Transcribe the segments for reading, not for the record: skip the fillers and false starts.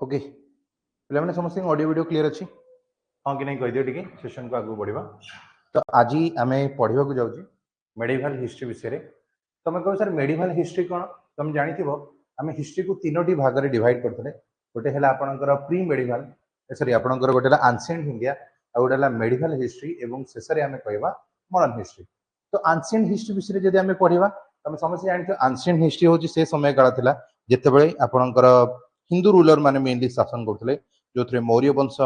Okay पे समस्त audio video clear अच्छी हाँ कि नहीं कहीदियो टी सेशन को आगे बढ़ा तो आज आम पढ़ा जाऊँ मेडिवल हिस्ट्री विषय में तुम कह सर मेडिवल हिस्ट्री कौन तुम जानी आम हिस्ट्री को तीनो भाग में डिवाइड करते गोटे है आपंकर प्री मेडिवल सरी आपंकर गोटे आंसिएंट इंडिया आ गोटे मेडिवल हिस्ट्री और शेष में आम कह मॉडर्न हिस्ट्री तो आंसिएंट हिस्ट्री विषय में जब आम पढ़ा तुम समस्त जान आंसिएंट हिस्ट्री हूँ से समय काल था जितेबाला आपणकर हिंदू रूलर माने मेनली शासन करते जो थे मौर्य वंश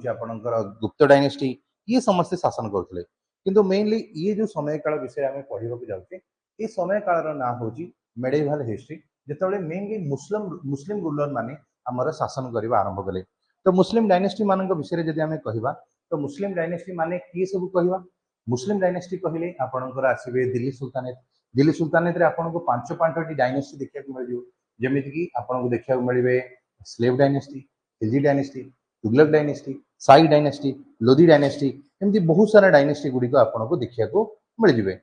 आपणकर गुप्त डायनेस्टी ये समस्ते शासन करते किंतु मेनली ये जो समय काल विषय आम पढ़ा जाऊे ये समय काल ना हूँ मेडिवल हिस्ट्री जिते मेनली मुस्लिम रूलर माने आमर शासन करने आरंभ कले तो मुस्लिम डायनेस्टी मान विषय में जब आम कह तो मुस्लिम डायनेस्टी माने किए सब कह मुस्लिम डायनेस्टी कहले आपणकर आसवे दिल्ली सुल्तानेट आपको पांच पांचटी डायनेस्टी देखा मिल जमीक आपको देखा मिले slave dynasty Khilji dynasty Tughlaq dynasty Sai dynasty Lodhi dynasty एमती बहुत सारा डायनेस्टी गुड़िक आपको देखा मिल जाए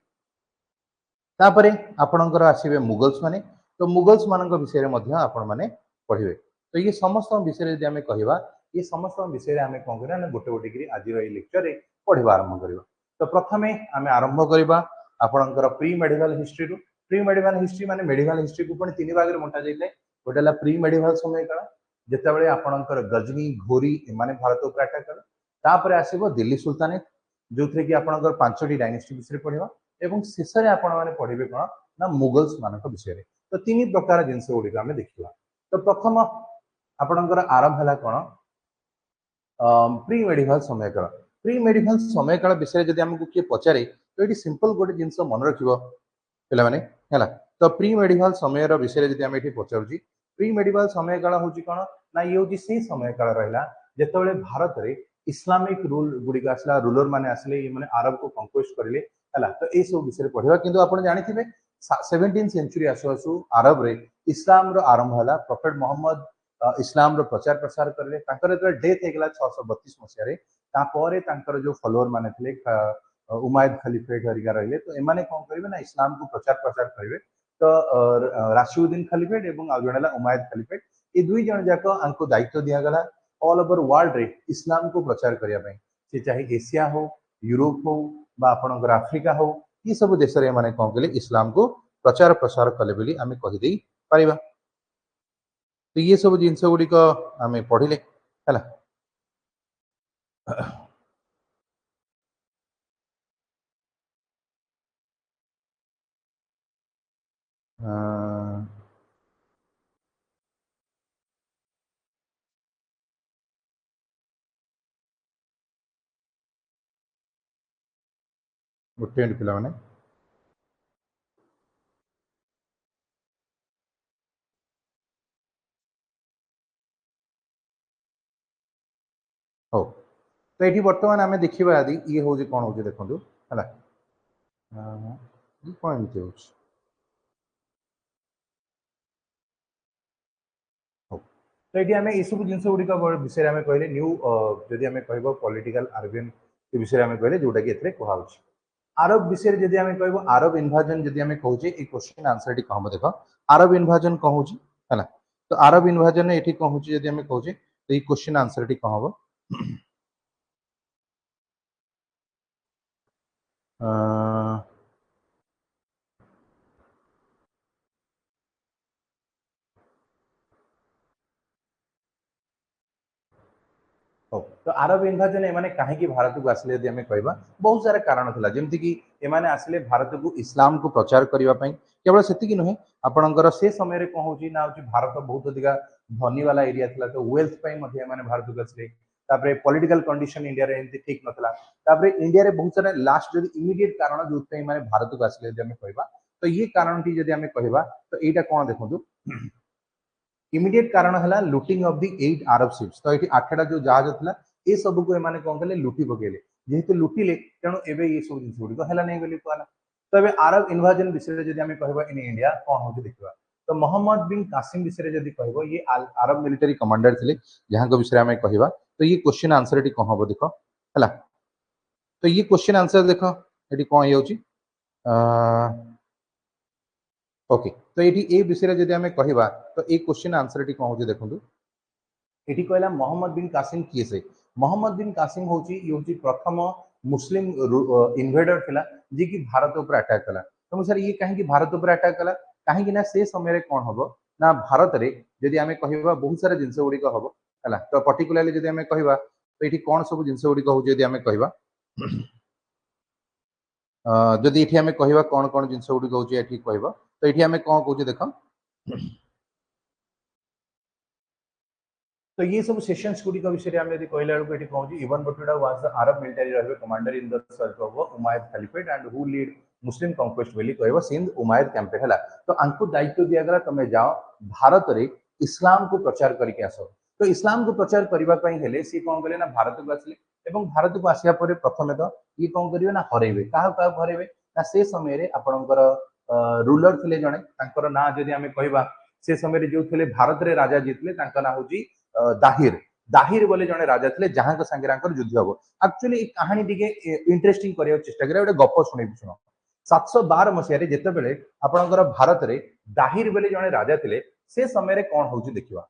तापर आपणकर आसवे मुगल्स माने तो मुगल्स मान विषय में आपण मैंने पढ़े तो ये समस्त विषय जब आम कह ये समस्त विषय आम कौन कर गोटे गोटे आज लेक्चर पढ़ा आरंभ करवा तो प्रथम आम आरंभ करवा आपणकर pre medieval history pre medieval history माने मेडिवल हिस्ट्री को पुणी तीन भाग में बंटा जाए गोटे प्री मेडिवल समय काल जितेबाला आपणकर गजनी घोरी एमाने भारत उपर अटैक कले तापर आसब दिल्ली सुल्तानेट जो थे कि आपणकर पांचटी डायनेस्टी विषय पढ़ा एवं शेष में आपण मैंने पढ़े कौन ना मुगल्स मान विषय में तो तीन प्रकार जिनस गुड़िक आम देखा तो प्रथम आपणकर आरंभ है कौन प्री मेडिवल समय काल प्री मेडिवल समय काल विषय जब आमको किए पचारे तो ये सिंपल गोटे जिनस मन रख पे तो प्री मेडिवल समय विषय जब आम ये पचारूँ प्री मेडिवल समय काल हूँ कौन ना ये हूँ से समय काल रहा जिते भारत में इस्लामिक रूल गुड़िक आसला रूलर मैंने आसले ये आरब को कंक्वेस्ट करें तो ये सब विषय पढ़ा कि आप जानते 17th सेंचुरी आसु आसु आरब रे इस्लाम आरंभ है प्रॉफेट मोहम्मद इस्लाम प्रचार प्रसार करें डेथ होगा 632 मसीह जो फॉलोअर माने थे उमायद खलीफेट हरिका रही तो एमाने कौन करेंगे ना इस्लाम को प्रचार प्रसार करेंगे तो राशिउद्दीन खलीफेट और जड़े उमायद खलीफेट ये दुई जन जाक आपको दायित्व दिगला ऑल ओवर वर्ल्ड रे इस्लाम को प्रचार करने से चाहे एशिया हो यूरोप हो आपणकर आफ्रिका हो ये सब देश में कौन कले इस्लाम को प्रचार प्रसार कले बोली आम कहीदे पारिबा तो ये सब जिनस गुड़िक आम पढ़ले है गोटे मिनट पिला माने हो तो ये बर्तमान आम देखा आदि ये हूँ कौन हो देखो है कौन एमती हो तो ये आम ये सब जिन गुड़िक विषय में कहले न्यू जदि आम कह पॉलिटिकल आर्गुमेंट विषय में कहले जोटा कि कहूँ आरब विषय जब आम कह आरब इनभाजन जब आम कहे ये क्वेश्चन आंसर टी कह देख आरब इनभाजन कौन है तो आरब इनभाजन ये कौन जब आम कहे तो ये क्वेश्चन आंसर टी कह तो आरब इनभाजन एमाने कहीं भारत को आसिले यदि आम कह बहुत सारा कारण था जमीक एमाने आसिले भारत को इस्लाम को प्रचार करने केवल से नुहे आपणकर से समय कौन हो भारत बहुत अधिका धनी वाला एरिया था तो वेल्थ भारत को आसिले पॉलिटिकल कंडीशन इंडिया रे एमती ठीक नथला इंडिया रे बहुत सारा लास्ट जो इमीडिएट कारण जो भारत को आसिले यदि आम कह तो ये कारण टी जब आम कह तो यहाँ कौन देखो इमीडिएट कारण है लुटिंग ऑफ दी 8 अरब शिप्स तो ये 8टा जो जहाज था ये सब को एमाने कौन कले लुटी पकेले जेहेतु लुटिले तेणु एबे ये सब जिन गुड़िक है नहीं बोली कहला तो ये अरब इनभाजन विषय जब आम कह इन इंडिया कौन हो देखा तो मोहम्मद बिन कासिम विषय जब कह ये अरब मिलिटरी कमांडर थे जहाँ विषय आम कह तो ये क्वेश्चन आंसर टी कौन हम देख है तो ये क्वेश्चन आंसर देख ये कौन हो ओके तो ये विषय जब आम कह तो ए क्वेश्चन आंसर टी कौन हो देखो एटी कहला मोहम्मद बिन कासिम किए से मोहम्मद बिन कासिम होची ये होची प्रथम मुस्लिम इन्वेडर थिला जे कि भारत ऊपर अटैक कला तो सर ये कहीं भारत ऊपर अटैक कला कहीं ना से समय कौन हम ना भारत रे जदि आमे कहिबा बहुत सारा जिंस गुडी हम है तो पर्टिकुलाली जदि आमे कहिबा तो ये कौन सब जिंस गुडी हो जदि आमे कहिबा जदि ये आमे कहिबा कौन कौन जिंस गुडी होची एठी कहिबा तो ये आमे कौन कहूचे देख तो ये सब सेशंस गुडी विषय में यदि कहला बेलू ये कहूँ Ibn Battuta was the Arab military रहिबे commander in the search of Umayyad caliphate and who lead Muslim conquest बोली कहबो सिंध उमायद कैंपेन हला तो आंकु दायित्व दिया गला तुम जाओ भारत रे इस्लाम को प्रचार करके आसो तो इस्लाम को प्रचार करबा पई हेले सी कोन गले ना भारत को आसले एवं भारत को आसिया परे प्रथमे तो ये कोन करिवे ना हरेबे काहा हरेबे ना से समय रे आपनकर रूलर थिले जणे तांकर ना जदि हमें कहबा से समय जो थिले भारत रे राजा जीतले तांका ना होजी दाहिर दाहिर बोले जने राजा थे जहां के संगे युद्ध हम एक्चुअली एक कहानी टी इंटरेस्टिंग करने चेष्टा करें गोटे गप शुणी शुण 712 मसीह जितेबले आपणकर भारत रे दाहिर बोले जने राजा थे से समय कौन हो देखा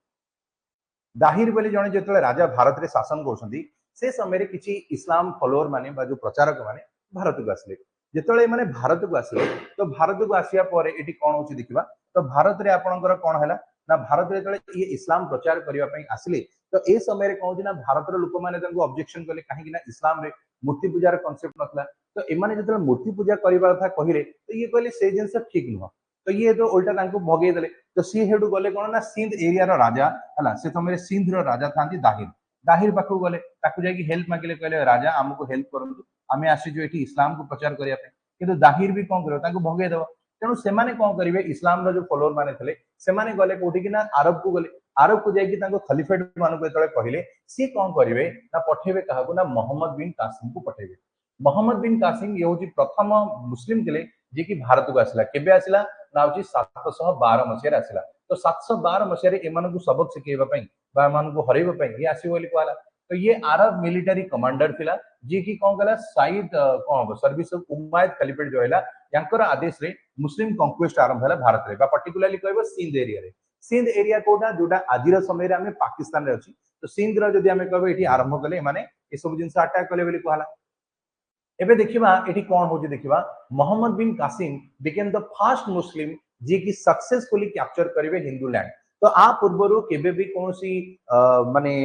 दाहिर बोले जने जो राजा भारत रे शासन कर से समय किसी इस्लाम फॉलोअर माने जो प्रचारक माने भारत को आसले जिते मैंने भारत को आसले तो भारत को आसिया ये कौन हो देखा तो भारत रे आपणकर कौन है ना भारत जो ये इस्लाम प्रचार करने आसिले तो ए समय कौन ना भारत लोक मैंने ऑब्जेक्शन कले कहीं इस्लाम रे मूर्ति पूजार कॉन्सेप्ट नथला तो एमाने जो मूर्ति पूजा करबा कथा कहले तो ये कहले से जिनस ठीक नुह तो ये तो उल्टा तांको भगे देले तो सी हेडू गले कोन ना सिंध एरिया रो राजा हला से समय सिंध रो राजा थांती दाहिर दाहिर पाखु गले ताकु जाकी हेल्प मागिले कहले राजा हमको हेल्प करंतु आमे आसी जो एठी इस्लाम को प्रचार करिया पे किंतु दाहिर भी कोन करियो तांको भगे देबो तेणु सेमाने कौन करेंगे इस्लाम जो फॉलोअर माने थे सेमाने गले कोठी कि ना अरब को गले अरब को जाकि खलीफेट मान कहले सी कौन करेंगे ना पठेबे क्या ना मोहम्मद बिन कासिम को पठेबे मोहम्मद बिन कासिम ये हूँ प्रथम मुस्लिम थे जी कि भारत को आसला केबे आसला ना हूँ 712 मसीह आसला तो 712 मसीह एम सबक शिखेवाई हरैबा ये आसो कहला तो ये अरब मिलिटरी कमांडर थिला जी की कौन कहला साइद कौन हम सर्विस ऑफ उमायद खलीफेट जो है यांकर आदेश रे मुस्लिम कॉन्क्वेस्ट आरंभ है भारत रे पर्टिकुलरली कहबो सिंध एरिया रे सिंध एरिया कोटा जोटा आजिर समय रे हमें पाकिस्तान रे अछि तो सिंध रो जदी हमें कहबो एठी आरंभ कले माने ए सब जिंस अटैक कले बोली कहला एबे देखिबा एठी कोन होजी देखिबा Muhammad bin Qasim became the first Muslim जे की सक्सेसफुली कैप्चर करिवे हिंदू लैंड तो आ पूर्वरु केबे भी कोनसी माने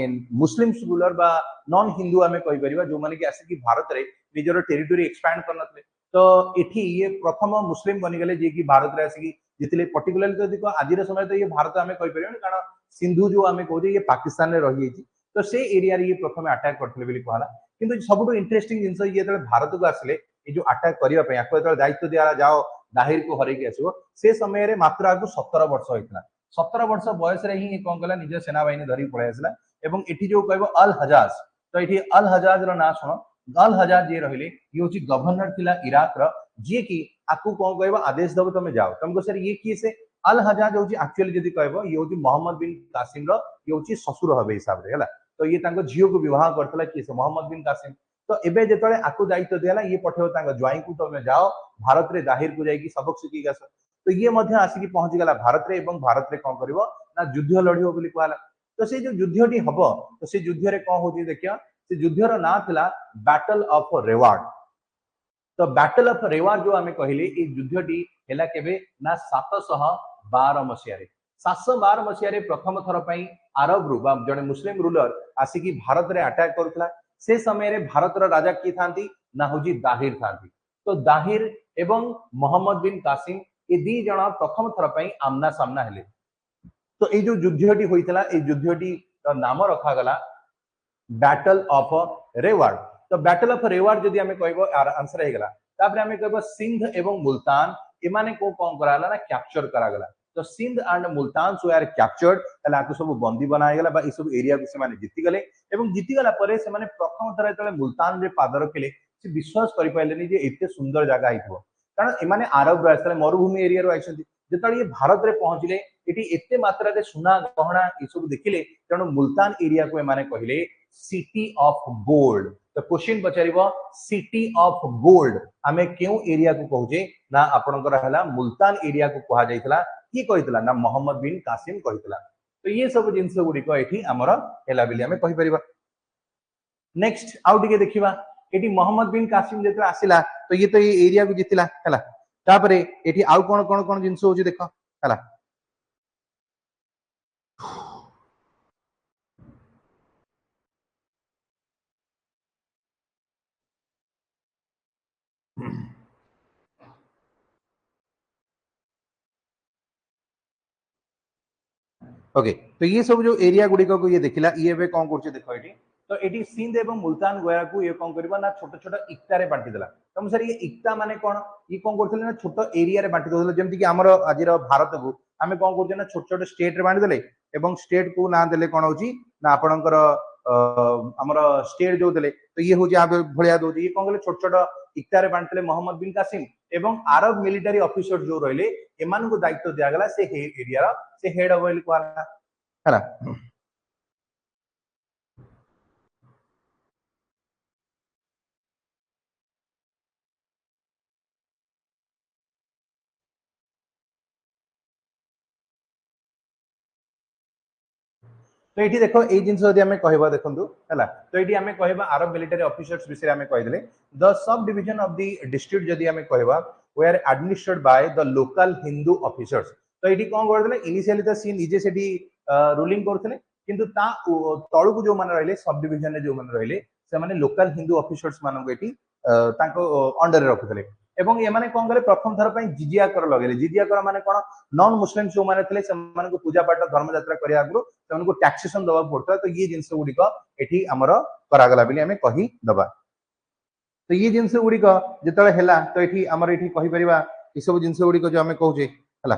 मुस्लिम रूलर बा नॉन हिंदू हमें कहि परिबा जो माने कि आसी कि भारत रे निजर टेरिटरी एक्सपैंड करनतले तो इठी ये प्रथम मुस्लिम बनी गले जे कि भारत रे आसी जितले पर्टिकुलरली तो देखो आजिर समय तो ये भारत हमें कहि परिबा कारण सिंधु जो हमें कहजे ये पाकिस्तान रे रही छि तो से एरिया रे ये प्रथम अटैक करथले बोली कहला किंतु सबटु इंटरेस्टिंग जिंस ये जले भारत को आसले ये जो अटैक करिवा पे आको जले दायित्व दिया जाओ दाहिर को हरे के आसो से समय रे मात्र आको 17 वर्ष होइतला 17 वर्ष बयस रे ही कोन कला निज सेना बाहिनी धरी पळे आसला एवं एठी जो कहबो अल हजाज तो एठी अल हजाज रो ना सुनो अल हजाज जे रहिले ये होची गवर्नर थिला इराक रो जे की आकु कोन कहबो आदेश दबो तमे जाओ तुमको सर ये की से अल हजाज होची एक्चुअली जदी कहबो ये होची मोहम्मद बिन कासिम रो ये होची ससुर हबे हिसाब रे हला तो ये तांको झियो को विवाह करथला की से मोहम्मद बिन कासिम तो एबे जेतले आकु दायित्व देला ये पठेओ तांको ज्वाई को तमे जाओ भारत रे दाहिर को जाई की सबक सिखी गस तो ये मध्य आसी की पहुंच गला भारत रे एवं भारत रे कोन करबो ना युद्ध लड़ियो बोली कहला तो से जो युद्धटी हबो तो से युद्ध रे कोन होची देखिया से युद्ध रो ना थिला बैटल ऑफ रेवार्ड तो बैटल ऑफ रेवार्ड जो हमें कहले ए युद्धटी हेला केबे ना 712 मसिया रे 712 मसिया रे प्रथम थर पई अरब रु जने मुस्लिम रूलर आसी की भारत रे अटैक करथला से समय रे भारत रो राजा की थांती ना होजी दाहिर थांती तो दाहिर एवं मोहम्मद बिन कासिम ए दी जना प्रथम थर पई आमना सामना हेले तो ए जो युद्धटी होइतला ए युद्धटी नाम रखा गला बैटल ऑफ रेवार्ड तो बैटल ऑफ रेवार्ड जदी हमें कहबो आंसर हे गला तापर हमें कहबो सिंध एवं मुल्तान एमाने को कोन कराला ना कैप्चर करा गला तो Sindh and Multan so are captured तला को सब बंदी बनाय गला बा ई सब एरिया को से माने जीति गले एवं जीति गला परे से माने प्रथम थरा तले मुल्तान रे पाद रखिले से विश्वास करि पाइलेनी जे एते सुंदर जगह आइथो कारण एमाने अरब रास्ता मरुभूमि एरिया रो आइछन्ती जेतले ये भारत रे पहुंचले एटी एते मात्रा रे सुना गहना ई सब देखिले तेणु मुल्तान एरिया को एमाने कहिले सिटी ऑफ गोल्ड तो क्वेश्चन पचारिबो सिटी ऑफ गोल्ड हमें क्यों एरिया को कहूजे ना आपनकर हला मुल्तान एरिया को कहा जायतला किए कहितला ना मोहम्मद बिन कासिम कहितला। तो ये सब जिनस गुड़िक ये आमर है बोली आम कहीपर। नेक्स्ट आउ टिके देखिबा एटी मोहम्मद बिन कासिम जेते आसिला तो ये एरिया को जितिला हैला। तापरे एटी आउ कोन कोन कोन जिंस होची देखो हैला। ओके तो ये सब जो एरिया गुड़िक को ये देखिला ये बे कौन करछे देखो एटी। तो एटी सिंध एवं मुल्तान गोया को ये कौन करबा ना छोट छोट इक्ता रे बांटी देला। तो सर ये इक्ता माने कोन ये कौन करथले ना छोट एरिया रे बांटी देला जेमति कि हमर आजिर भारत को आमे कौन करछे ना छोट छोट स्टेट रे बांटी देले एवं स्टेट को ना देले कोन होची ना आपनकर हमर स्टेट जो देले तो ये होची आ भलिया दोची ये कौन करले छोट छोट इक्ता रे बांटले मोहम्मद बिन कासिम एवं अरब मिलिटरी ऑफिसर जो रहले एमान को दायित्व दिया गला से एरिया से हेड ऑफ बोली कहला हैला। तो ये देखो ये जिन कहवा देखो है तो ये आम कह अरब मिलिटरी ऑफिसर्स विषय में कहीदे the sub division of the district जदि आम कहवा were administered by the local Hindu officers. तो ये कौन करते इनिशियली तो सी निजे से रूलिंग करते किंतु तलू को जो मैंने रही सब डिविजन जो मैंने रही से लोकल हिंदू ऑफिसर्स मानक ये अंडर रखुले एवं ये कौन कले प्रथम थर पर जिजिया कर लगे। जिजिया कर माने कौन नॉन मुस्लिम जो मैंने थे पूजा पाठ धर्म यात्रा करने आगु से टैक्सेसन दवा पड़ता। तो ये जिनस गुड़िक ये आमर करागला आम कहीदबा। तो ये जिनस गुड़िक जो है तो ये आमर ये कहीपर ये सब जिनस गुड़िक जो आम कहे है।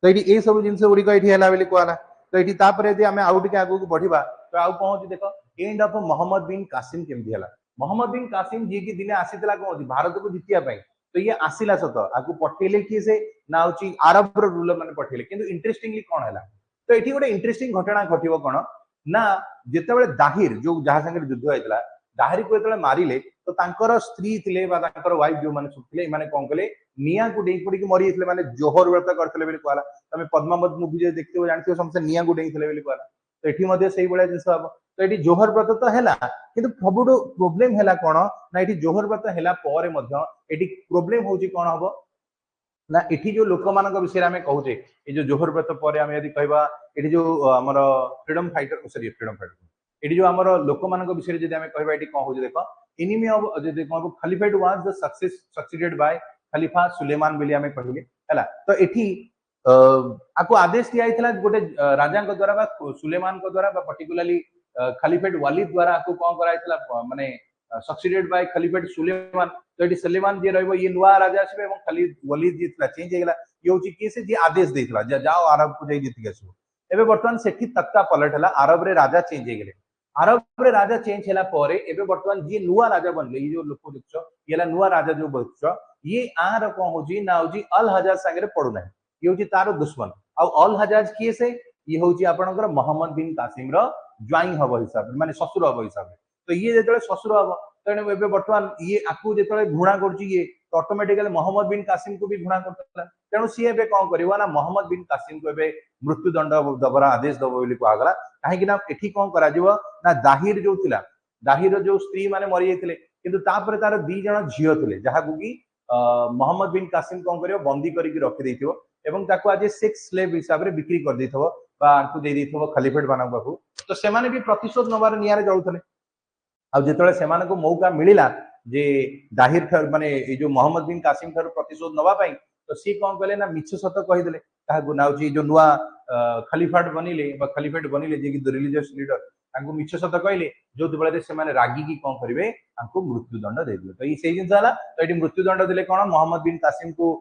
तो ये सब जिनस गुड़िक ये कहला। तो ये आम आउ टे आगू बढ़ा तो आउ कौन देख end of Mohammad bin Qasim केमती है। मोहम्मद बिन कासिम जी की दिने आसीला कौन भारत को जीतिया तो ये आसिला सत आपको पठेले किए से ना हूँ अरब रूलर मैंने पठेले किंतु इंटरेस्टिंगली कौन है तो ये गोटे इंटरेस्टिंग घटना घटव कौन ना जिते दाहिर जो जहाँ संगे युद्ध होता दाहिर को जो मारे तो तांकर स्त्री थे वाइफ जो मैंने सब थे मैंने कौन कले निया को डेई पड़ी मरी मैंने जोहर व्रत करते कहला। तुम पद्मावत मुवी देखते जानते समस्त निया को डेई कहला। तो ये से जिन हम तो ये जोहर व्रत तो है कि सब प्रोब्लेम है कौन ना ये जोहर व्रत है प्रोब्लेम हूँ कौन हम ना ये जो लोक मान विषय में कहूचे ये जो जोहर व्रत पर यदि कहवा ये जो आम freedom fighter sorry freedom fighter ये जो आम लोक मान विषय जब कहवा ये कौन हो देख enemy of caliphate was the succeeded by Khalifa Sulaiman बोली आम कहले है। तो ये आपको आदेश दिया गोटे राजा द्वारा सुलेमान द्वारा पर्टिकुलरली खलीफेट वालिद द्वारा आपको कौन कराइला माने सक्सीडेड बाय खलीफेट सुलेमान। तो ये सुलेमान जी रही ये नुआ राजा आसबे खलीद वलीद जी चेंज होगा ये हूँ किए से जी आदेश देता जाओ अरब को जाई जीतिक आसो। एबे वर्तमान सेठी तख्ता पलट है अरब रे राजा चेंज हो गए। अरब रे राजा चेंज है वर्तमान जी नुआ राजा बनले ये जो लोक देख ये नुआ राजा जो देख ये आर कौन हो ना हूँ अल हजाज सागे पड़ूना ये हूँ तार दुश्मन अल हजाज किए से ये हूँ आपंकर मोहम्मद बिन कासिम ज्वाई हम हिसाब माने ससुर हम हिसाब। तो ये जो ससुर हम तेणु ए बर्तमान ये आपको जो घृणा कर तो ऑटोमेटिकली मोहम्मद बिन कासिम को भी घृणा करता तेणु सी ए कौन कर ना मोहम्मद बिन कासिम को मृत्युदंड दबर आदेश दब बोली कहगला कहीं ये कौन कर दाहिर जो थिला दाहिर जो स्त्री माने मरी जाते किंतु तार दी जन झील थे जहाँ कि मोहम्मद बिन कासिम कौन कर बंदी करके रखी आज सेक्स स्लेव हिसाब से बिक्री कर खलीफेट मान पाखु। तो से भी प्रतिशोध नबार निआरे जलुले आते से मौका मिलला जे दाहिर ठार माने जो मोहम्मद बिन कासिम ठार प्रतिशोध नवाई तो सी कौन कले ना मिछ सत कहीदे क्या ना जो नुआ खलीफाट बनइले खलीफेट बनइले जे कि रिलीजियस लीडर मिछ सत कहले जो बड़े से रागिकी कौन करेंगे मृत्युदंड देते। तो ये जिन तो ये मृत्युदंड देते कौन मोहम्मद बिन कासिम को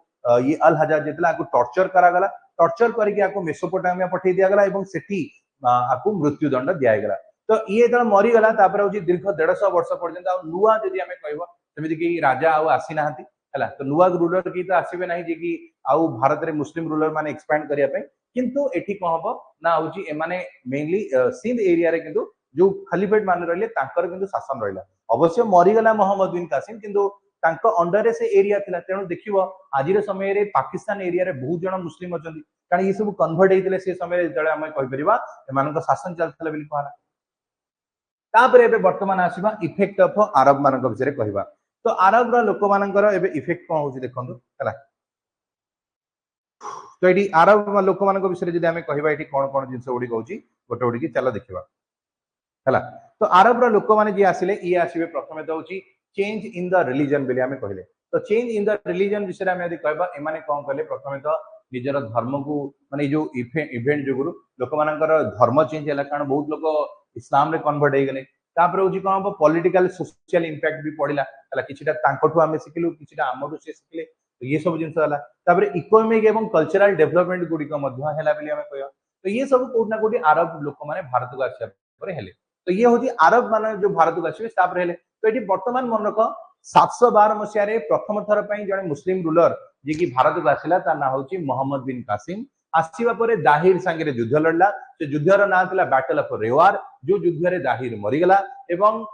ये अल हजाज जेतला टर्चर करागला टर्चर करके मेसोपोटामिया पठे दिगला सेठी आपको मृत्युदंड दिगला। तो ये जो मरीगला हूँ दीर्घ 150 वर्ष पर्यंत नुआ जदि आम कहमी कि राजा आसी ना है तो नुआ रूलर की तो आसबे ना जी कि आउ भारत में मुस्लिम रूलर मैंने एक्सपैंड करने किंतु एठी कौन हम ना हूँ एमाने मेनली सिंध एरिया रे किंतु जो खलीफेट मान रही शासन रहा अवश्य मरीगला मोहम्मद बिन कासिम किंतु तांको अंडर रे से एरिया थिला तेणु देखिबो आजिर समय रे पाकिस्तान एरिया रे बहुत जण मुस्लिम अछंती कारण ये सब कन्वर्ट हेतिले से समय रे जळे हम कहि परिबा एमानक शासन चलतले बिल कहला तापर एबे वर्तमान आसीबा इफेक्ट ऑफ अरब मानक विषय कहबा तो अरब रा लोक मानकर एबे इफेक्ट कोन होची देखंतु हला तो एटी अरब लोक मानक विषय जदि हमें कहबा एटी कोन कोन जिंस ओडी कहूची गोटे ओडी की चला देखिबा हला तो अरब रा लोक माने जे आसिले ये आसीबे प्रथमे तो होची चेंज इन द रिलीजन बेले हमें कहले तो चेंज इन द रिलीजन विषय हमें यदि कहबा ए माने कोन कहले प्रथमे तो निजर धर्म को माने जो इवेंट जोगुरु लोक मानकर धर्म चेंज होला कारण बहुत लोक इस्लाम रे कन्वर्ट हे गले तापर होची कोन पॉलिटिकल सोशल इंपैक्ट भी पड़िला हला किछिटा तांकोठु हमें सिखिलु किछिटा आमडु से सिखले तो ये सब जिंस होला तापर इकोनॉमिक एवं कल्चरल डेवलपमेंट गुडी को मध्य हैला बिली हमें कहया तो ये सब कोड ना कोडी अरब लोक माने भारत को आछा पर हेले तो ये होची अरब माने जो भारत को आछे तापर हेले तो एटी वर्तमान मन रख 712 मसिया रे प्रथम थर पई जने मुस्लिम रूलर जे कि भारत को आसिला ता ना होची मोहम्मद बिन कासिम आसीबा परे दाहिर संगे युद्ध लड़ला से युद्धर ना थिला बैटल ऑफ रेवार जो युद्ध रे दाहिर मरि गला एवं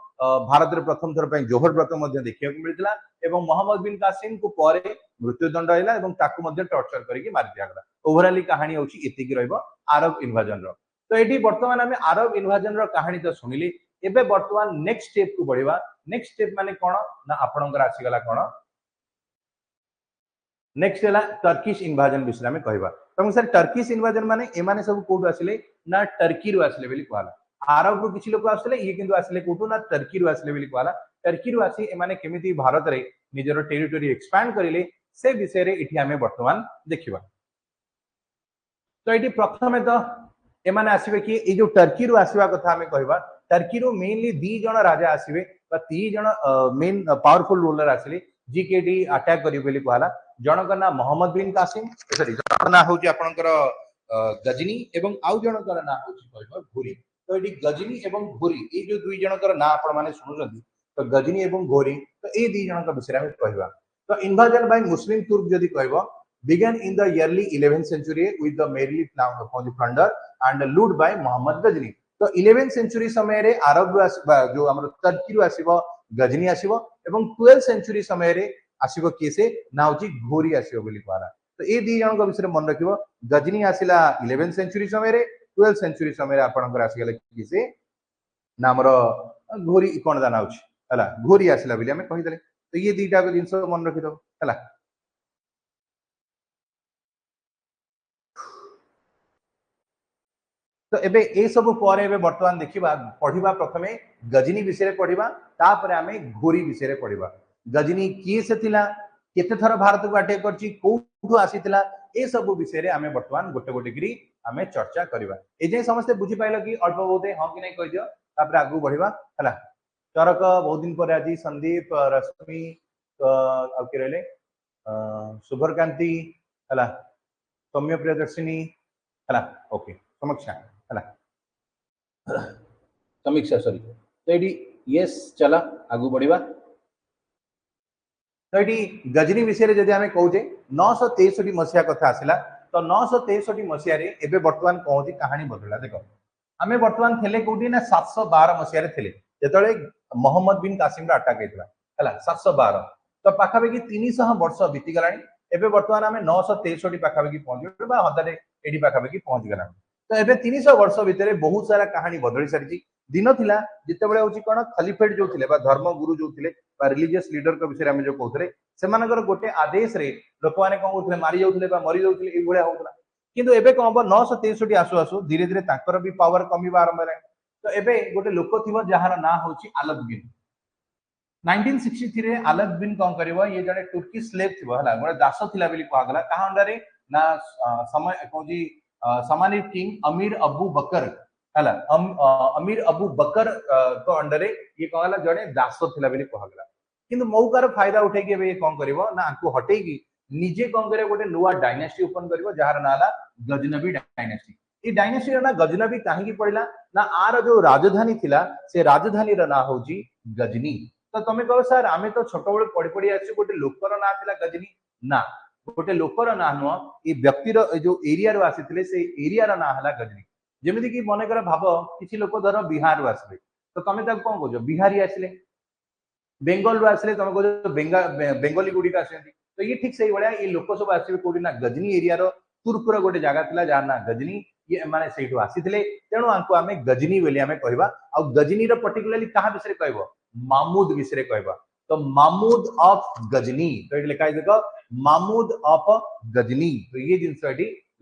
भारत रे प्रथम थर पई जोहर व्रत मध्ये देखिया को मिलतिला एवं मोहम्मद बिन कासिम को परे मृत्युदंड हैला एवं ताकू मध्ये टॉर्चर करिकि मार दिया गला ओवरऑल कहानी होची एति कि रहबो अरब इन्वाजन रो तो एटी वर्तमान हमें अरब इन्वाजन रो कहानी तो सुनिली एबे वर्तमान नेक्स्ट स्टेप को बढ़िबा नेक्स्ट स्टेप माने कोन ना आपनकर आसी गला कोन नेक्स्ट हैला टर्किश इन्वाजन विषय में कहबा तो सर टर्किश इन्वाजन माने ए माने सब कोड आसिले ना टर्की रो आसिले बेली कहला अरब रो किछि लोक आसिले ये किंतु आसिले कोटू ना टर्की रो आसिले बेली कहला टर्की रो आसी ए माने केमिति भारत रे निजरो टेरिटरी एक्सपैंड करिले से विषय रे इठी हमें वर्तमान देखिबा तो एटी प्रथमे तो ए माने आसीबे कि ए जो टर्की रो आसीबा कथा हमें कहबा टर्की रो मेनली दी जण राजा आसीबे बा ती जण मेन पावरफुल रूलर आसिले जी केडी अटैक करियो बेली कहला जनकर ना मोहम्मद बिन कासिम सॉरी जनकर ना होची आपनकर गजनी एवं आउ जनकर ना होची कहबा घोरी तो एडी गजनी एवं घोरी ए जो दुई जनकर ना आपण माने सुनुजंदी तो गजनी एवं घोरी तो ए दी जनकर विषय में कहबा तो इन्वाजन बाय मुस्लिम तुर्क जदी कहबा began in the early 11th century with the merely plunder and led by Muhammad Ghazni तो 11th century समय रे अरब जो हमर टर्की रो आसीबो गजनी आसीबो एवं 12th century समय रे आसीबो केसे ना होची घोरी आसीबो बोली कहला तो ए दी जन को विषय मन रखिबो गजनी आसीला 11th century समय रे 12th century समय रे आपनकर आसी गेले केसे ना हमर घोरी कोन जाना होची हला घोरी आसीला बोली हमें कहि देले तो ये दीटा को जिंस मन रखि दो हला तो एबे ए सब पर एबे वर्तमान देखिबा पढिबा प्रथमे गजनी विषय रे पढिबा तापरे हमें घोरी विषय रे पढिबा गजनी की से थिला केते थर भारत को अटैक करची कोठु आसीतिला ए सब विषय रे हमें वर्तमान गोटे गोटे गिरी हमें चर्चा करबा ए जे समस्त बुझी पाइलो कि अल्प बहुते हां कि नै कहि दियो तापरे आगु बढ़िबा हला चरक बहुत दिन पर आजी संदीप रश्मि आ के रहले सुभरकांति हला सौम्य प्रियदर्शिनी हला ओके समीक्षा हला समीक्षा सॉरी तो एडी यस चला आगु बढ़िबा तो एडी गजनी विषय रे जदि हमें कहूजे 963 मसिया कथा आसिला तो 963 मसिया रे एबे वर्तमान कहूजी कहानी बदला देखो हमें वर्तमान थेले कोठी ना 712 मसिया रे थेले जेतळे मोहम्मद बिन कासिम रा अटैक हेतला हला 712 तो पाखाबेकी 300 वर्ष बीती गलानी एबे वर्तमान हमें 963 पाखाबेकी पहुंच बा हदारे एडी पाखाबेकी पहुंच गला तो एबे 300 वर्ष भितरे बहुत सारा कहानी बदली सारी दिन थिला जितेबेले होची कोन खलीफेट जो थिले बा धर्म गुरु जो थिले बा रिलीजियस लीडर के विषय में जो कहथले सेमानकर गोटे आदेश रे लोक माने कोन होथले मारी जाउथले बा मरि जाउथले ए भलिया होतला किंतु एबे कोन हो 963 आसु आसु धीरे धीरे ताकर भी पावर कमी आरंभ है तो एबे गोटे लोक थिबो जहार ना होची अलाउद्दीन 1963 रे अलाउद्दीन कोन करबो ये जने तुर्की स्लेव थिबो हला गोटे दास थिला बेली कहा गला कहा अंडरे ना समय कोजी समानी किंग अमीर अबू बकर हला अमीर अबू बकर तो अंडरे ये कहला जने दास थिला बेली कहा गला किंतु मौकार फायदा उठे के ये कोन करबो ना आंको हटे की निजे कोन करे गोटे नुवा डायनेस्टी ओपन करबो जहार नाला गजनबी डायनेस्टी ए डायनेस्टी ना गजनबी काहे की पड़िला ना आर जो राजधानी थिला से राजधानी रा ना होजी गजनी तो तमे कहो सर आमे तो छोट बळे पड़ी पड़ी आछि गोटे लोकर ना थिला गजनी ना गोटे लोकर ना नो ए व्यक्ति रो जो एरिया रो आसीथिले से एरिया रा ना हला गजनी जेमिति कि मने कर भाबो किछि लोक धर बिहार रो आसबे तो तमे तक कोन कहजो बिहारी आसिले बेंगल रू आसले तुम कह बेंगली गुड़िक आस तो ये ठीक से भाया ये लोक सब आसवे कौटी ना गजनी एरिया तुरपुर गोटे जगह था जार ना गजनी ये मैंने से आसी तेणु आपको आम गजनी बोली आम कह गजनी पर्टिकुलाली क्या विषय कह मामूद विषय कह तो मामूद ऑफ गजनी तो ये लिखा देख मामूद ऑफ गजनी तो ये जिनस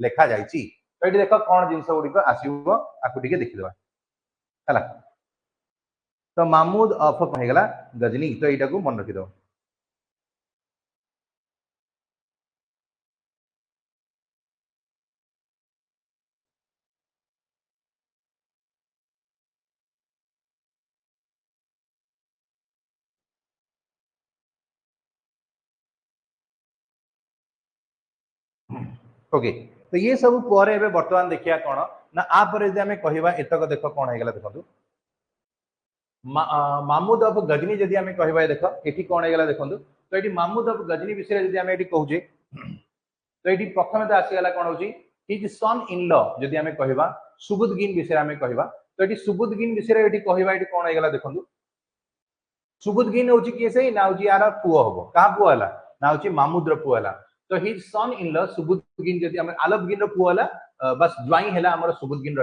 लिखा जाए तो ये देख कौन जिनस गुड़िक आसो आपको देखीदे है तो मामूद ऑफ होगा गजनी तो यहाँ को मन रखिद ओके तो ये सब पर बर्तमान देखिए कौन ना आपर यदि आम कह एतक देख कौन होगा देखो मामूद ऑफ गजनी जदि आम कह देख ये कौन होगा देखो तो ये मामूद ऑफ गजनी विषय जब आम कहूचे तो ये प्रथम तो आसीगला कौन हो हिज सन इन ल जदि आम कह सुबुद्दीन विषय आम कह तो ये सुबुद्दीन विषय ये कह ये कौन होगा देखो सुबुद्दीन हूँ किए से ना हूँ यार पुओ हम क्या पुओ है ना हूँ मामूद्र पुओ है तो हिज सन इन ल सुबुद्दीन जदि आम आलमगीर पुओ है बस ज्वाई है आम सुबुद्दीन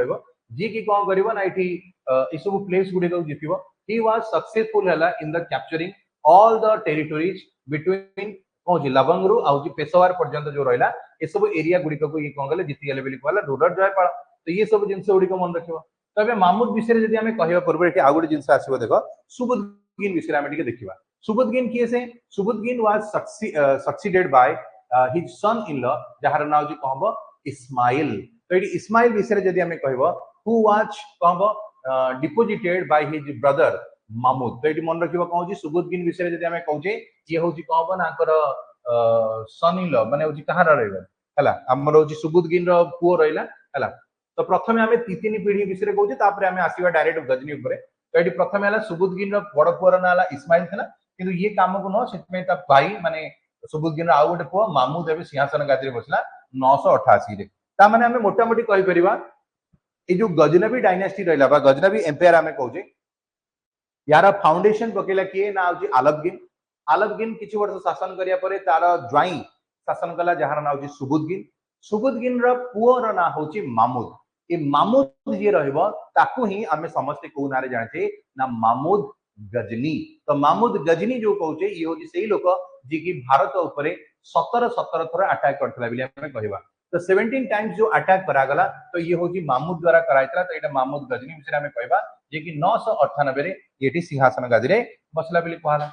जी की कौन कर ना ये सब प्लेस गुड़िक जितिब ही वाज सक्सेसफुल है in the capturing all the territories between कौन लबंग रु पेशवार पर्यंत जो रहा ये सब एरिया गुड़िक ये कौन कले जीतीगले कहला रूरल जयपाल तो ये सब जिन गुड़िक मन रख तो मामूद विषय जब आम कह पूर्व आउ गोटे जिन आसो देख सुबुद्दीन विषय आम देखा सुबुद्दीन किए से Subuddin was succeeded by his son in ल जार ना हूँ कह इस्माइल तो ये इस्माइल विषय जब आम कह हु वाज कह deposited by his brother Mamud तो ये मन रखा कौन सुबुद्दीन विषय जब आम कहे ये हूँ कौन ना सन इन ल माने हूँ कहाँ रहा आमर हूँ सुबुद्दीन पुओ रहा तो प्रथम आम तीन पीढ़ी विषय कहते आम आसवा डायरेक्ट गजनी उपर तो ये प्रथम है सुबुद्दीन बड़ पुअर ना इस्माइल था कि ये कम को नुह से भाई माने सुबुद्दीन आउ गोटे पुओ मामूद एवं सिंहासन गादी बसला 988 मैंने आम मोटामोटी कहीपर ये जो गजनबी डायनेस्टी रहा गजनबी एम्पायर आम कहे यार फाउंडेशन पकेला किए ना हूँ आलमगीर आलमगीर किसी वर्ष शासन करापर तार ज्वाई शासन कला जार ना हूँ सुबुद्दीन सुबुद्दीन पुओर ना हूँ मामूद ये मामूद जी रही ही आम समस्ते कौ ना जाने ना मामूद गजनी तो मामूद गजनी जो कहे ये हूँ से लोक जी की भारत उपर 17 थर अटैक करता कहवा तो 17 टाइम्स जो अटैक करागला तो ये हूँ मामूद द्वारा कराइला तो ये मामूद गजनी विषय आम कहवा जे कि 998 ये सिंहासन गादी बसला कहला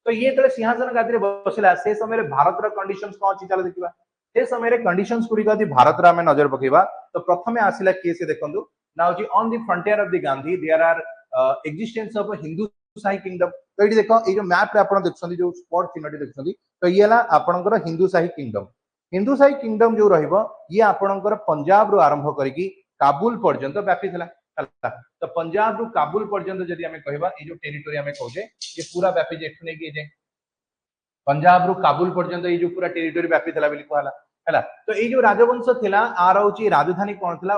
तो ये जो सिंहासन गादी बसला से समय भारत कंडीशन कौन अच्छी चलो देखा से समय कंडीशन गुड़िक भारत आम नजर पकेबा तो प्रथम आसला किए से देखो ना हूँ on the frontier of the Gandhi there are existence of Hindu Shahi kingdom तो ये देख ये मैप रे आपण देखछन जो स्पॉट चिन्हटी देखछन तो ये ला आपनकर हिंदू शाही किंगडम जो रहिबो ये आपनकर पंजाब रु आरंभ करिकी काबुल पर्यंत व्यापी थिला तो पंजाब रु काबुल पर्यंत जदि आम कहबा ये जो टेरिटोरी आम कहूचे ये पूरा व्यापी जेठु नै कि जाय पंजाब रु काबुल पर्यंत ये जो पूरा टेरिटोरी व्यापी थिला बोली कहला हैला तो ये जो राजवंश थिला आर होची राजधानी कोन थिला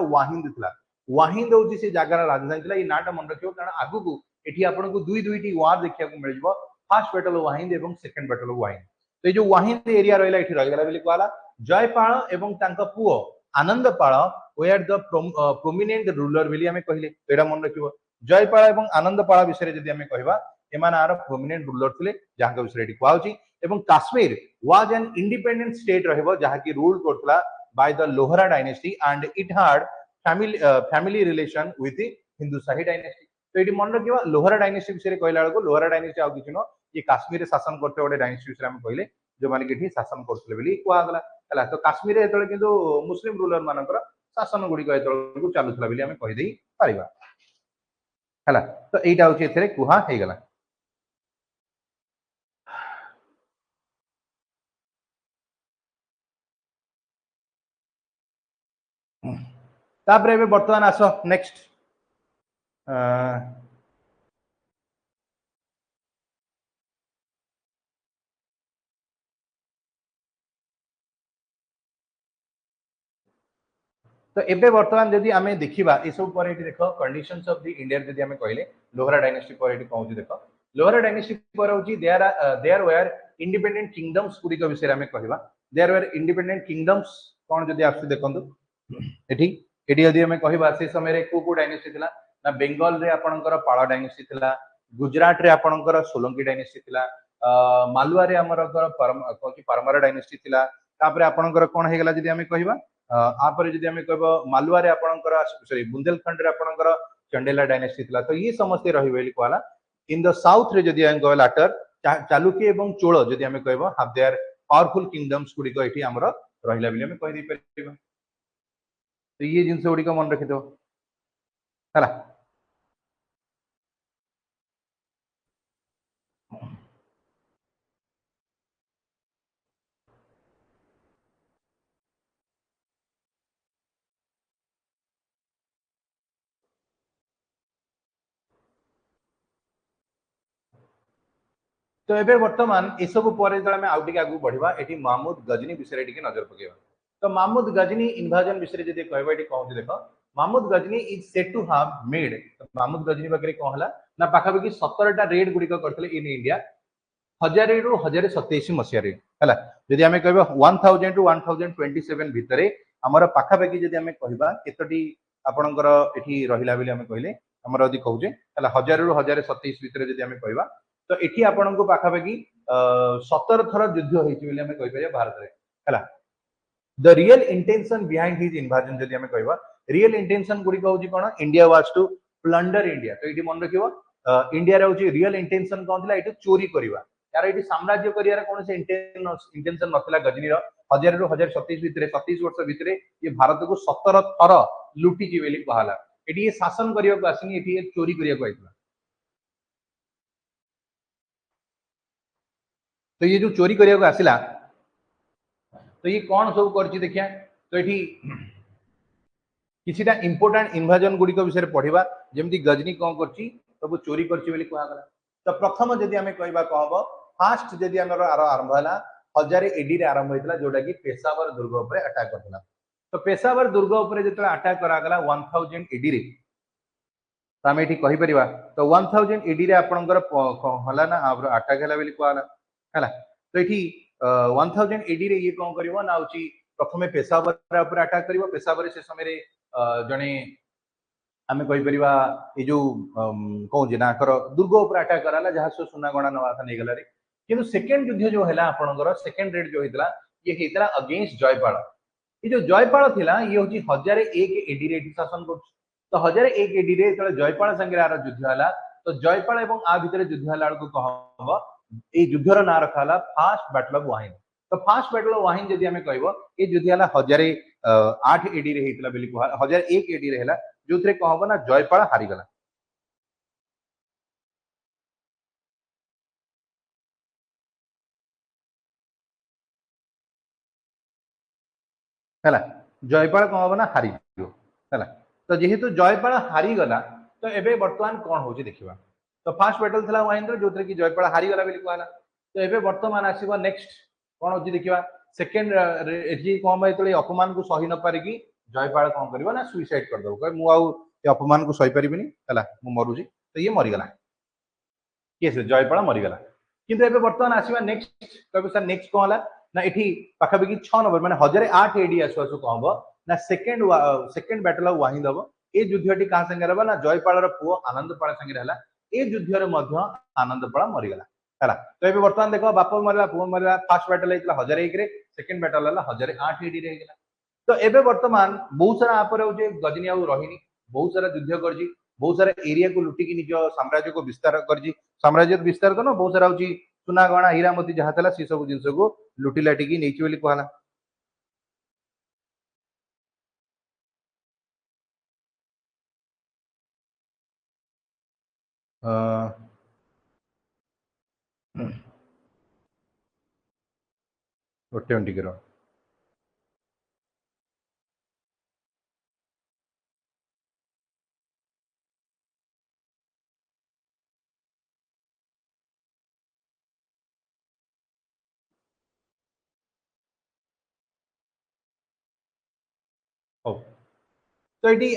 वाहिंद होची से जगार राजधानी थिला ये नाटा मन रखियो कारण आगु को एठी आपन को दुईटी वार देखिया को मिल जबो फर्स्ट बैटल ऑफ वाहिंद एवं सेकंड बैटल ऑफ वाहिंद तो ये जो वाहिंद एरिया रहला एठी रहला बोली कहला जयपाल एवं तांका पुओ Anandpal were the prominent ruler बोली आमे कहले तो एडा मन रखियो जयपाल एवं आनंदपाल विषय जदि आमे कहबा एमान आर प्रोमिनेंट रूलर थिले जहां विषय एठी कहउची एवं Kashmir was an independent state रहबो जहां की रूल करतला by the Lohara dynasty and it had family relation with Hindu Shahi dynasty तो ये मन रखा लोहरा डायनेस्टी विषय कहला बेलू लोहरा डायनेस्टी आउ कि ये काश्मीर शासन करते गोटे डायनेस्टी विषय कहले जो मैंने कि शासन करते कहगला तो काश्मीर जो किंतु मुस्लिम रूलर मानकर शासन गुड़िक चलुला कहीदे पार है तो यहाँ हूँ ए कहगला तापर बर्तमान आस नेक्स्ट तो एबे वर्तमान जदि आमे देखिबा ए सब पर एटी देखो कंडीशंस ऑफ द इंडिया जदि आमे कहले लोहरा डायनेस्टी पर एटी कहूची देखो लोअर डायनेस्टी पर होची देयर वेयर इंडिपेंडेंट किंगडम्स गुडी विषय आम कहवा देयर वेयर इंडिपेंडेंट किंगडम्स कौन जदि आसु देखंतु एठी एठी जदि आम कहवा से समय को डायनेस्टी थिला ना बेंगल रे आपणकर पाला डायनेस्टी थिला गुजरात रे आपणकर सोलंकी डायनेस्टी थिला मालवा रे हमर परमर डायनेस्टी थिला तापर आपणकर कोन हेगला जदि आम कहवा आपर जदि आम कहबो मालवा रे आपणकर सॉरी बुंदेलखंड रे आपणकर चंडेला डायनेस्टी थिला तो ये समस्त रही बोली कहला इन द साउथ रे जदि आम कहला लाटर चालुक्य एवं चोल जदि आम कहबो हाव देयर पावरफुल किंगडम्स गुडी को एठी हमर रहिला बिले आम कहि दै परिबा तो ये जिंस गुडी को मन रखि दो हला तो एबे वर्तमान ए सब पर जब आउ टिके आगु बढ़िबा एठी महमूद गजनी विषय टिके नजर पकेबा तो महमूद गजनी इन्वाजन विषय जदि कहबा एठी कहू देखो Mahmud Ghazni is said to have made Mahmud Ghazni बकरे कहला ना पाखापाखि 17 टा रेड गुडी करथले इन इंडिया 1000 रु 1027 मसिया रे हला जदि हमें कहबा 1000 टू 1027 भितरे हमर पाखापाखि जदि हमें कहबा केतोटी आपणकर एठी रहिला बिले हमें कहले हमर जदि कहूजे हला 1000 रु 1027 भितरे जदि हमें कहबा तो एठी आपनको पाखापाखि 17 थर युद्ध होइछि बिले हमें कहि परिया भारत रे हला the real intention behind his invasion जदि हमें कहबा रियल इंटेंशन गुडी कहउछि कोन India was to plunder India तो एठी मन रखिबो इंडिया रे होछि रियल इंटेंशन कोन थिला एठी चोरी करबा यार एठी साम्राज्य करियार कोन से इंटेंशन नथिला गजनी रो 1000 रु 1027 भितरे 27 वर्ष भितरे ये भारत को 17 थर लुटी जी बेली कहला एठी ये शासन करिया को आसिनी एठी ये चोरी करिया को आइतला तो ये जो चोरी करिया को आसिला तो ये कौन सब करछि देखिया तो एठी किछिटा इंपोर्टेंट इन्वाजन गुडी को विषय पढिबा जेमति गजनी कोन करछि सब चोरी करछि बेली कहला तो प्रथम जदि हमें कहबा कहबो फास्ट जदि हमर आरंभ हला 1000 एडी रे आरंभ होइतला जोटा कि पेशावर दुर्ग ऊपर अटैक करथला तो पेशावर दुर्ग ऊपर जतला अटैक करा गला 1000 एडी रे तो हम एठी कहि परिबा तो 1000 एडी रे आपनकर हला ना अटैक हला बेली कहला हला तो एठी 1000 एडी रे ये कोन करिवो ना होची प्रथमे पेशावर ऊपर अटैक करिवो पेशावर से समय रे जणे आमे कहि परिबा ए जो कहू जे ना कर दुर्ग ऊपर अटैक कराला जहा से सुना गणा नवा था नै गला रे किंतु सेकंड युद्ध जो हैला आपनकर सेकंड रेड जो हेतला ये हेतला अगेंस्ट जयपाल ये जो जयपाल थिला ये होची 1001 एडी रे शासन कर तो 1001 एडी रे तले जयपाल संगे आर युद्ध हला तो जयपाल एवं आ भितरे युद्ध हला को कहबो ए युद्धर ना रखाला फर्स्ट बैटल ऑफ वाहिन तो फर्स्ट बैटल ऑफ वाहिन जदि हमें कहबो ए युद्ध हला 1008 एडी रे हेतला बेली को 1001 एडी रे हला जोथरे कहबो ना जयपाल हारि गला हला जयपाल कहबो ना हारि गयो हला तो जेहेतु जयपाल हारि गला तो एबे वर्तमान कोन होची देखिबा तो फर्स्ट बैटल थला वाहिंद्र जोथरे कि जयपाल हारि गला बेली कहला तो एबे वर्तमान आसीबा नेक्स्ट कोन होची देखिबा सेकंड एजी कोन भाई तले अपमान को सही न पारि कि जयपाल कोन करबो ना सुसाइड कर दो कह मु आउ ए अपमान को सही परिबिनी हला मु मरुजी तो ये मरि गला केस जयपाल मरि गला किंतु एबे वर्तमान आसीबा नेक्स्ट कहबो सर नेक्स्ट कोन हला ना एठी पाखापाखि 6 नंबर माने 1008 एडी आसु आसु कहबो ना सेकंड बैटल ऑफ वाहिंद हबो ए युद्धटी कहा संगे रहबा ना जयपाल रो पुओ आनंदपाल संगे रहला ए युद्ध रे मध्य आनंदपाल मरि गला हला तो एबे वर्तमान देखो बाप मरला पुओ मरला फर्स्ट बैटल हेतला 1001 रे सेकंड बैटल हला 1008 एडी रे गेला तो एबे वर्तमान बहुत सारा आपरे हो जे गजनी आउ रहिनी बहुत सारा युद्ध करजी बहुत सारा एरिया को लुटी की निज साम्राज्य को विस्तार करजी साम्राज्य विस्तार तो ना बहुत सारा होची सुना गणा हीरामती जहा थला से सब जिंस को लुटी लाटी की नेची बोली कहला गोटे मिनट टिके रह हो तो ये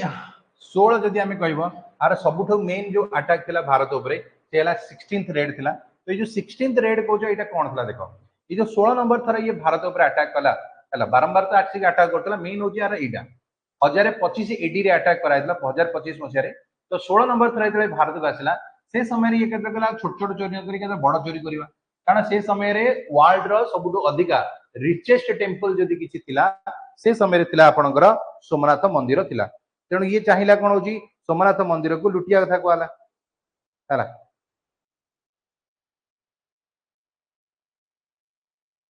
16 जदि आम कह आर सबुठ मेन जो अटैक थिला भारत उपरे से हला 16th रेड थिला। तो ये जो 16th रेड को जो एटा कोन थिला देखो ये जो 16 नंबर थरा ये भारत ऊपर अटैक कला हला बारंबार तो आटसी अटैक करतला मेन होची यार एटा 1025 एडी रे अटैक कराइतला 2025 मसिया रे। तो 16 नंबर थरा इतले भारत को आसिला से समय रे ये केते कला छोट छोट चोरी करी केते बड़ चोरी करबा कारण से समय रे वर्ल्ड रो सबुटो अधिका रिचेस्ट टेंपल जदी किछि थिला से समय रे थिला आपनकर सोमनाथ मंदिर थिला। तेणु ये चाहिला कोन होची सोमनाथ मंदिर को लुटिया कथा कहला हला।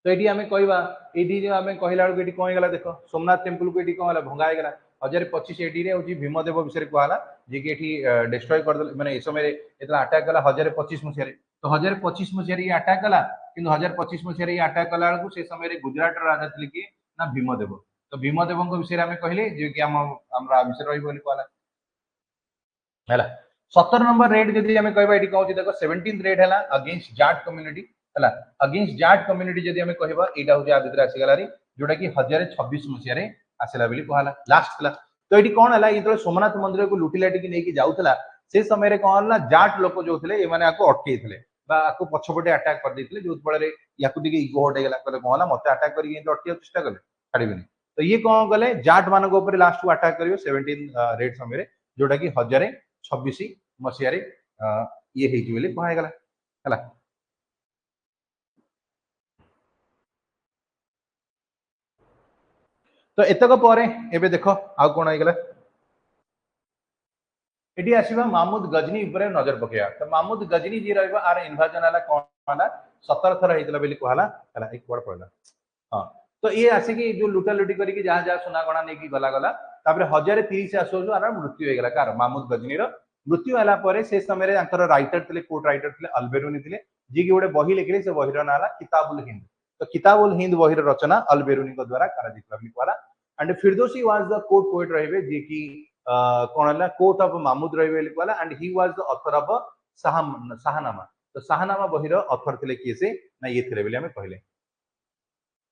तो ये आम कहवा ये आम कहला बेलू ये कौन गला देख सोमनाथ टेम्पल को ये कौन भंगा गला 1025 एडी रे भीमदेव विषय कहला जी कि डिस्ट्रॉय कर माने इस समय अटैक कला 1025 मसीह तो 1025 मसीह ये अटैक कला कि 1025 मसीह ये अटैक कला बेलू से समय गुजरात राजा थे कि ना भीमदेव। तो भीमदेव विषय में कहले जे कि विषय रही कहला है 17 नंबर रेड जब आम कहवा ये कौन देख 17th रेड है अगेंस्ट जाट कम्युनिटी है अगेंस्ट जाट कम्युनिटी जब आम कहवा यहाँ हूँ आ भितर आसीगला जोटा कि 1026 मसीह आसला बोली कहला लास्ट था। तो ये कौन है ये सोमनाथ मंदिर को लुटिलाटी नहीं जाऊला से समय कौन ना जाट लोक जो थे ये अटकई पछपटे आटाक करदे जो फल या इगो हटेगला कहते कौन मत आटाक कर अटक चेष्टा कले छाड़बे। तो ये कौन कले जाट मान लास्ट को आटाक कर 17 रेड समय जोटा कि 1026 मसीह ये कहगला है। तो एतक पर एबे देख आउ कौन होगा ये आसवा मामूद गजनी ऊपर नजर पकड़ा। तो मामूद गजनी जी रहा इनभाजन है कौन है 17 थर होता बोली कहला एक कुआड़ पड़ा हाँ। तो ये आसिकी जो लुटा लुटी करके जहाँ जहाँ सुना गणा नहीं गला गला 1030 आसू आर मृत्यु होगा कार मामूद गजनी मृत्यु है से समय राइटर थे कोर्ट राइटर थे अलबेरुनी थे जी कि गोटे बही लिखिले से बहीर ना किताबुल हिंद। तो किताबुल हिंद बहीर रचना अलबेरुनी द्वारा कहला and Firdausi was the court poet रहे जी की कौन है कोर्ट ऑफ मामूद रही कहला and he was the author of Shahnameh. तो शाहनामा बहीर ऑथर थे किए से ना ये थे बोली कहले।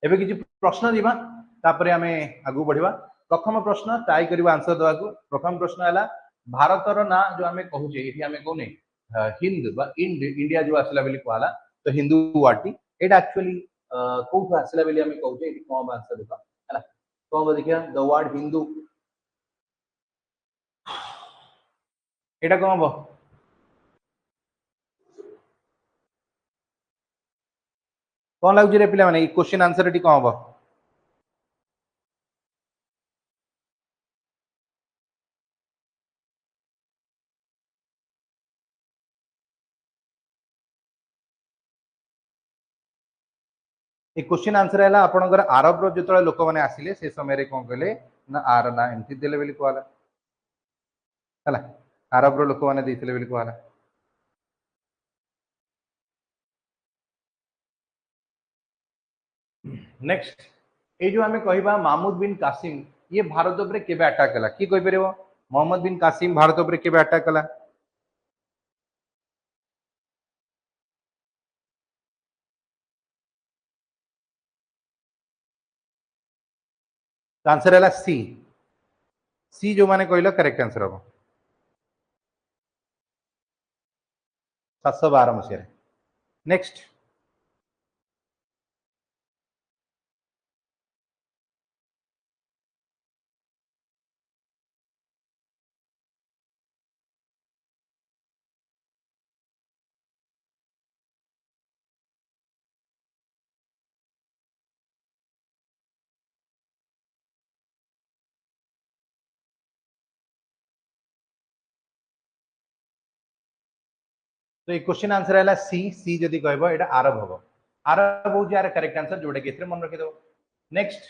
एबे किछि प्रश्न दिबा तापरे आमे आगु बढ़िबा। प्रथम प्रश्न ट्राई करबा आंसर देवा को। प्रथम प्रश्न है भारतर ना जो आमे कहूचे एठी आमे कोने हिंद बा इंडिया जो आसला बोली कहला। तो हिंदू वाटी एटा एक्चुअली कोठु आसला बोली आमे कहूचे एठी कोन आंसर देबा हला कोन देखिया द वर्ड हिंदू एटा कोन बो कोन लागु रे पिला माने क्वेश्चन आंसर एठी कोन बो ए क्वेश्चन आंसर है आपनकर अरब रो जतले लोक माने आसिले से समय रे कोन कहले ना आर ना एंटी देले बोली कहला हला अरब रो लोक माने देथिले बोली कहला। नेक्स्ट ये जो आमे कहबा महमूद बिन कासिम ये भारत ऊपर केबे अटैक कला की कहि परबो मोहम्मद बिन कासिम भारत ऊपर केबे अटैक कला। आंसर है सी सी जो माने कहलो करेक्ट आंसर हम 712 मसीह। नेक्स्ट तो ये क्वेश्चन आंसर है सी सी जदि कहबो एटा अरब होबो अरब हो यार करेक्ट आंसर जोड़े के मन रखि दो। Next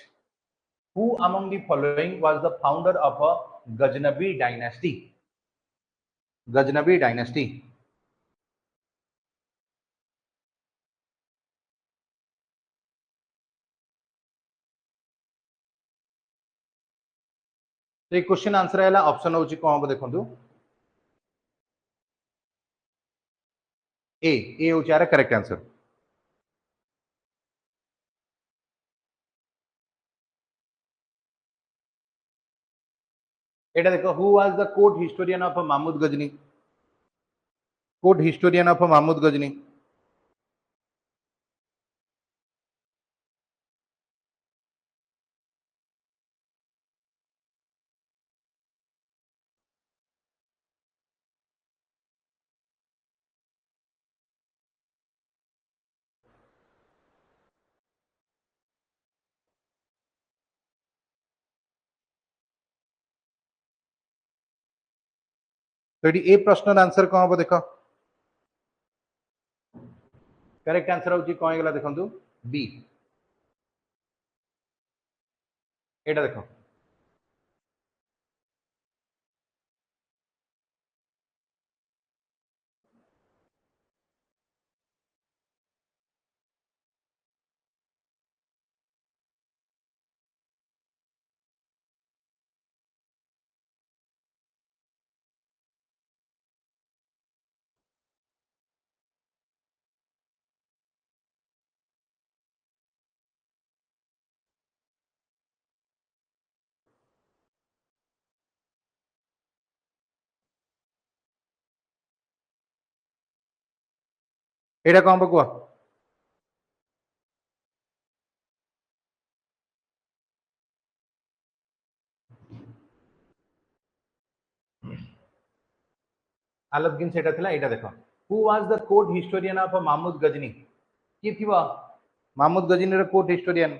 who among the following was the founder of a Ghaznavi dynasty Ghaznavi dynasty. तो ये क्वेश्चन आंसर है ऑप्शन होची कोन हम देखंतु ए होची यार करेक्ट आंसर। एटा देखो who was the court historian of Mahmud Ghazni court historian of Mahmud Ghazni. तो ये प्रश्न आंसर कौन हम देख करेक्ट आंसर होची कौन गला देखंतु बी एटा देखो एटा कौन बकुआ आलबगिन सेटा थिला एटा देखो who was the court historian of Mahmud Ghazni की थिबा महमूद गजनी रे कोर्ट हिस्टोरियन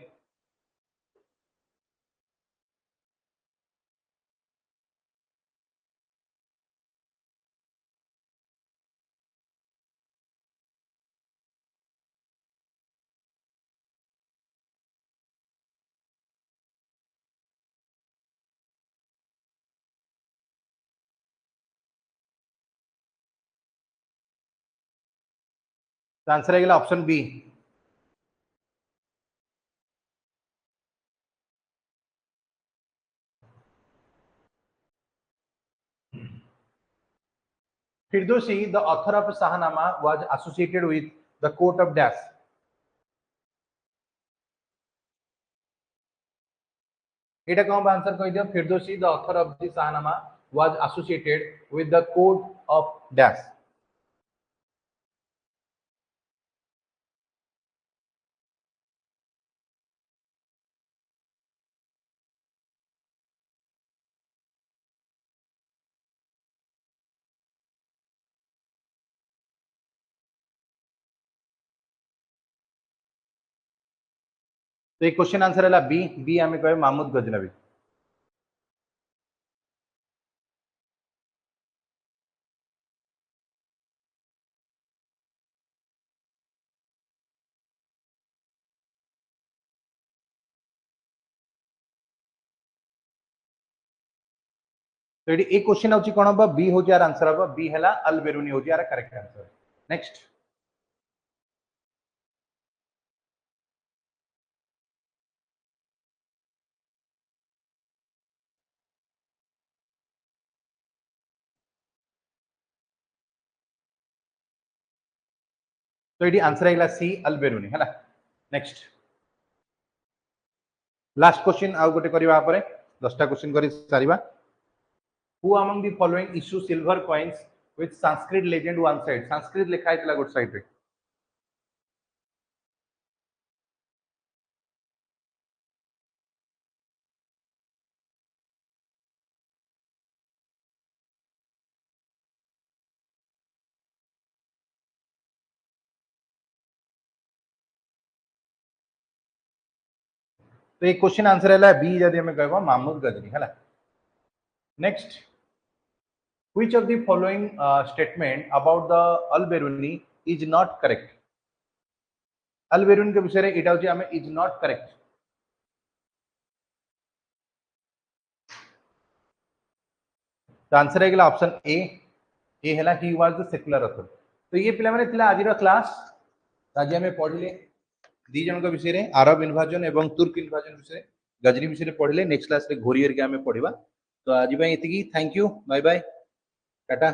तो आंसर है option B Firdausi the author of Shahnama was associated with the court of dash एटा कौन आंसर कह दियो Firdausi the author of the Shahnama was associated with the court of dash तो ये क्वेश्चन आंसर है बी बी आम कहे महमूद गजनबी तो ये क्वेश्चन होची कोन हम बी हो यार आंसर हम बी हैला अल बेरूनी हो यार करेक्ट आंसर नेक्स्ट तो ये आंसर है सी अल बेरूनी है नेक्स्ट लास्ट क्वेश्चन आउ गोटे करबा परे 10टा क्वेश्चन करी सारिबा who among the following issue silver coins with Sanskrit legend one side Sanskrit लिखा है गोटे साइड रे तो ये क्वेश्चन आंसर है बी जदि हमें कहबा महमूद गजनी है next which of the following statement about the al-Biruni is not correct al-Biruni के विषय रे एटा होची हमें is not correct तो आंसर है ऑप्शन ए हैला he was the secular author तो ये पिला माने थिला आजिर क्लास आज हमें पढ़िले दी जन के विषय रे अरब इन्वाजन एवं तुर्क इन्वाजन विषय गजनी विषय पढ़िले नेक्स्ट क्लास रे घोरी हरिका हमें पढ़िबा तो आज एतिकी thank you bye bye Tata.